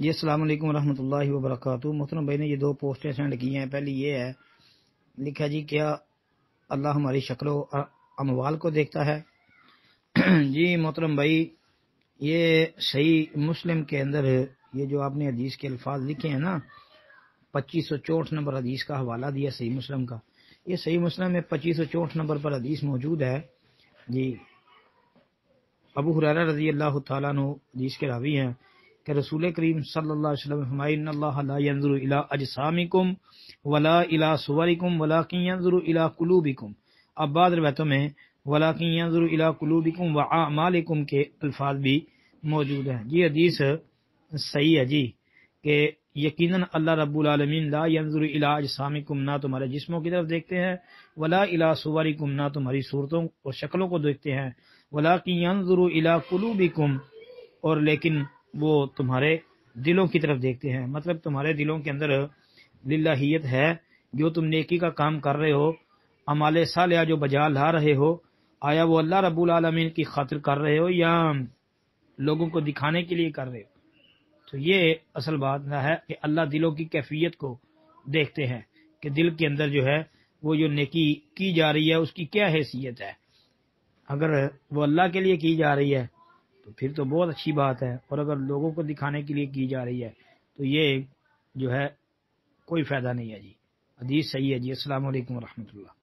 جی السلام علیکم ورحمۃ اللہ وبرکاتہ۔ محترم بھائی نے یہ دو پوسٹیں سینڈ کی ہیں۔ پہلی یہ ہے، لکھا جی کیا اللہ ہماری شکل و اموال کو دیکھتا ہے؟ جی محترم بھائی، یہ صحیح مسلم کے اندر یہ جو آپ نے حدیث کے الفاظ لکھے ہیں نا، 2564 نمبر حدیث کا حوالہ دیا صحیح مسلم کا، یہ صحیح مسلم میں 2564 نمبر پر حدیث موجود ہے جی۔ ابو ہریرہ رضی اللہ تعالیٰ عنہ حدیث کے راوی ہیں کہ رسول کریم صلی اللہ علیہ وسلم فرمائے ان اللہ لا ينظر الى اجسامکم ولا الى صورکم ولکن ينظر الى قلوبکم۔ اب بعض روایتوں میں ولکن ينظر الى قلوبکم واعمالکم کے الفاظ بھی موجود ہیں۔ یہ حدیث صحیح ہے جی کہ یقیناً اللہ رب العالمین لا ينظر الى اجسامکم، نہ تمہارے جسموں کی طرف دیکھتے ہیں، ولا الى صورکم، نہ تمہاری صورتوں اور شکلوں کو دیکھتے ہیں، ولکن ينظر الى قلوبکم، اور لیکن وہ تمہارے دلوں کی طرف دیکھتے ہیں۔ مطلب تمہارے دلوں کے اندر للہیت ہے، جو تم نیکی کا کام کر رہے ہو، اعمال صالحہ جو بجا لا رہے ہو، آیا وہ اللہ رب العالمین کی خاطر کر رہے ہو یا لوگوں کو دکھانے کے لیے کر رہے ہو؟ تو یہ اصل بات ہے کہ اللہ دلوں کی کیفیت کو دیکھتے ہیں کہ دل کے اندر جو ہے وہ جو نیکی کی جا رہی ہے اس کی کیا حیثیت ہے۔ اگر وہ اللہ کے لیے کی جا رہی ہے تو پھر تو بہت اچھی بات ہے، اور اگر لوگوں کو دکھانے کے لیے کی جا رہی ہے تو یہ جو ہے کوئی فائدہ نہیں ہے جی۔ حدیث صحیح ہے جی۔ السلام علیکم ورحمۃ اللہ۔